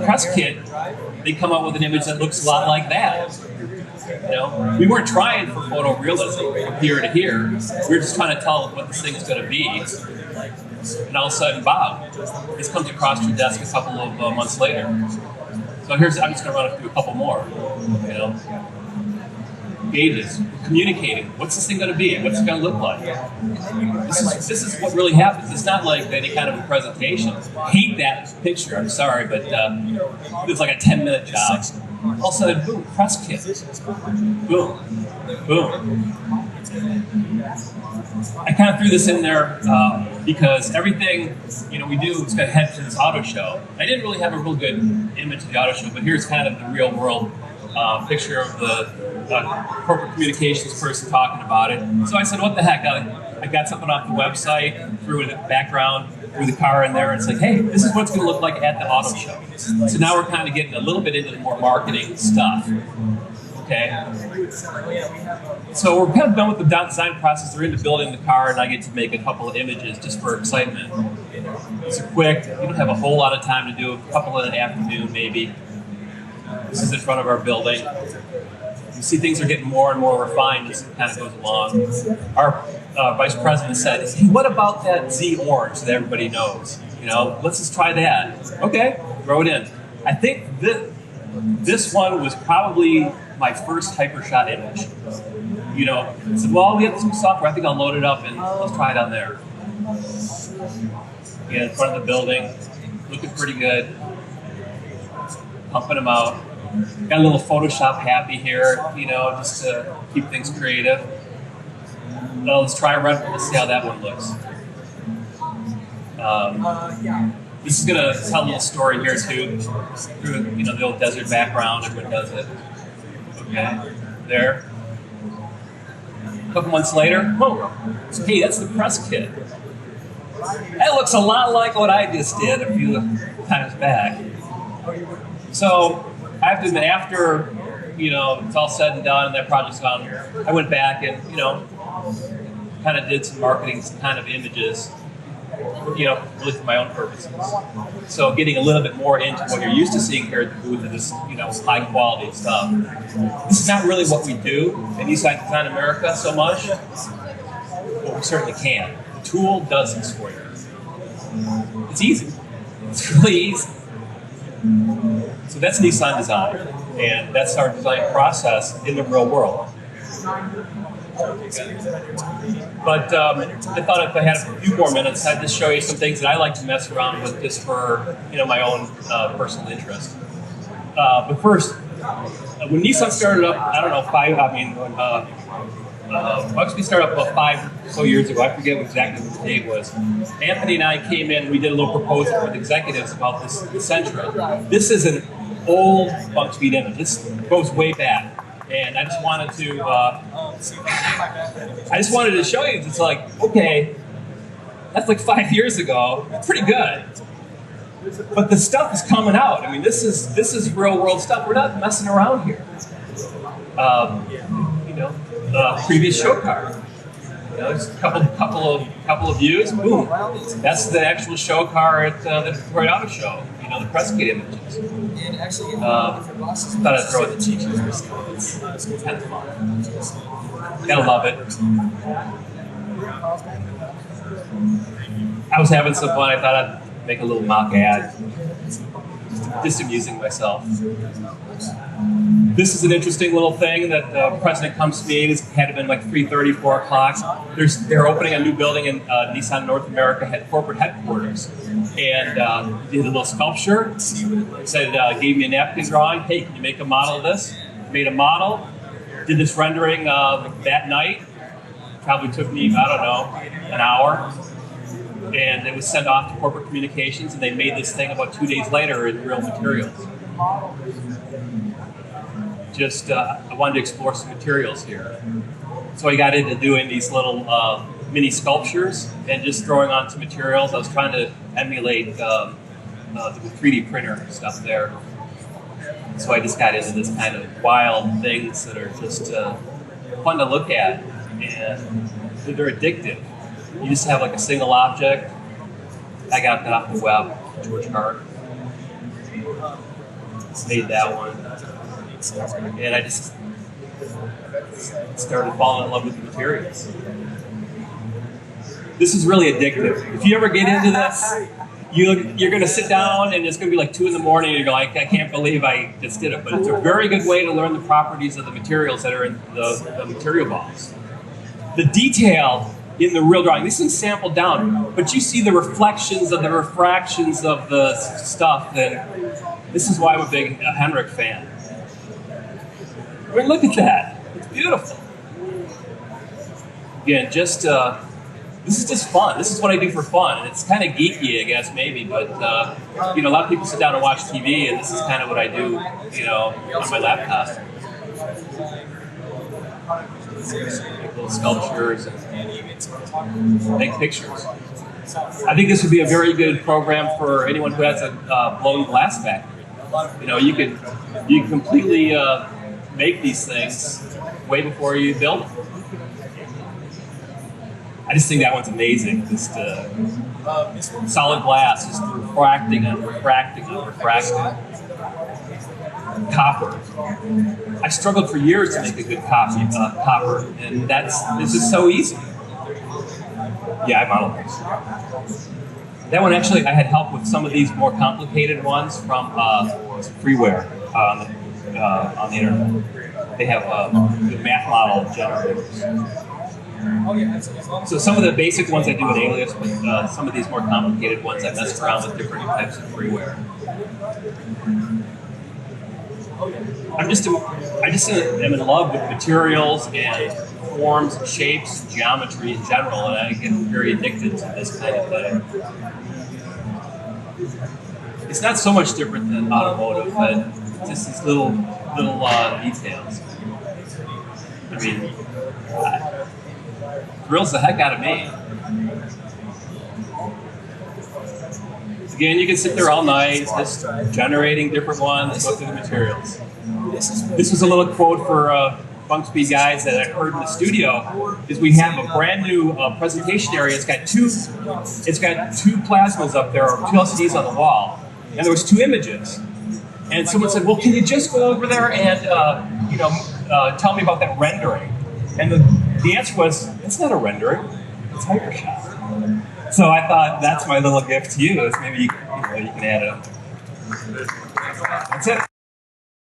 press kit, they come up with an image that looks a lot like that. We weren't trying for photorealism from here to here. We were just trying to tell what this thing is going to be. And all of a sudden, Bob, this comes across your desk a couple of months later. So I'm just going to run through a couple more. Gauges, communicating. What's this thing going to be? What's it going to look like? This is what really happens. It's not like any kind of a presentation. Hate that picture. I'm sorry, but it's like a 10-minute job. All of a sudden, boom, press kit. Boom, boom. I kind of threw this in there because everything we do is going to head to this auto show. I didn't really have a real good image of the auto show, but here's kind of the real world picture of the corporate communications person talking about it. So I said, what the heck? I got something off the website, threw it in the background, threw the car in there, and it's like, hey, this is what it's going to look like at the auto show. So now we're kind of getting a little bit into the more marketing stuff. Okay. So we're kind of done with the design process. We're into building the car, and I get to make a couple of images just for excitement. It's quick. You don't have a whole lot of time to do a couple in the afternoon, maybe. This is in front of our building. You see things are getting more and more refined as it kind of goes along. Our vice president said, hey, what about that Z orange that everybody knows? Let's just try that. Okay, throw it in. I think this one was probably my first hypershot image. I said, well, we have some software. I think I'll load it up and let's try it on there. In front of the building, looking pretty good. Pumping them out. Got a little Photoshop happy here, just to keep things creative. Well, let's try let's see how that one looks. This is going to tell a little story here too, through the old desert background. Everyone does it. Okay, there. A couple months later, oh, hey, that's the press kit. That looks a lot like what I just did a few times back. So I have to admit, after it's all said and done and that project's gone, I went back and kind of did some marketing, some kind of images, really for my own purposes. So getting a little bit more into what you're used to seeing here at the booth of this, high quality stuff. This is not really what we do in Nissan Design America so much, but we certainly can. The tool does this for you. It's easy. It's really easy. So that's Nissan Design, and that's our design process in the real world. But I thought if I had a few more minutes, I'd just show you some things that I like to mess around with just for my own personal interest. But first, when Nissan started up, I don't know, Bunkspeed started up about 5 or so years ago. I forget exactly what the date was. Anthony and I came in, we did a little proposal with executives about this Sentra. This is an old Bunkspeed image. This goes way back. And I just wanted to show you, it's like, okay, that's like 5 years ago. Pretty good. But the stuff is coming out. I mean, this is real world stuff. We're not messing around here. Previous show car. Just a couple of views. Boom. That's the actual show car at the Detroit Auto Show. The press kit images. Thought I'd throw it the teachers. It's kind of fun. Gotta love it. I was having some fun. I thought I'd make a little mock ad. Just amusing myself. This is an interesting little thing that the president comes to me. It had been like 3:30, 4 o'clock. They're opening a new building in Nissan North America corporate headquarters. And did a little sculpture. Said, gave me a napkin drawing. Hey, can you make a model of this? Made a model. Did this rendering that night. Probably took me, I don't know, an hour. And it was sent off to corporate communications, and they made this thing about 2 days later in real materials. Just, I wanted to explore some materials here. So I got into doing these little mini sculptures and just throwing on some materials. I was trying to emulate the 3D printer stuff there. So I just got into this kind of wild things that are just fun to look at, and they're addictive. You just have like a single object. I got that off the web, George Hart. made that one. And I just started falling in love with the materials. This is really addictive. If you ever get into this, you're going to sit down and it's going to be like 2 in the morning and you're like, I can't believe I just did it. But it's a very good way to learn the properties of the materials that are in the material balls. The detail in the real drawing, this is sampled down, but you see the reflections of the refractions of the stuff, and this is why I'm a big Henrik fan. I mean, look at that. It's beautiful. Again, just this is just fun. This is what I do for fun. It's kind of geeky, I guess, maybe, but you know, a lot of people sit down and watch TV, and this is kind of what I do, you know, on my laptop. Make little sculptures and make pictures. I think this would be a very good program for anyone who has a blown glass factory. You know, you can completely make these things way before you build them. I just think that one's amazing. Just solid glass, just refracting and refracting and refracting. Copper. I struggled for years to make a good copper, and this is so easy. Yeah, I modeled this. That one actually, I had help with some of these more complicated ones from freeware on the internet. They have the math model generators. So some of the basic ones I do in Alias, but some of these more complicated ones I mess around with different types of freeware. I just am in love with materials and forms and shapes and geometry in general, and I get very addicted to this kind of thing. It's not so much different than automotive, but just these little details. I mean, thrills the heck out of me. Again, you can sit there all night just generating different ones and go through the materials. This was a little quote for Bunkspeed guys that I heard in the studio. Is we have a brand new presentation area. It's got two plasmas up there, or 2 LCDs on the wall, and there was 2 images. And someone said, "Well, can you just go over there and tell me about that rendering?" And the answer was, "It's not a rendering. It's Hypershot." So I thought that's my little gift to you. Is maybe you can add it. That's it.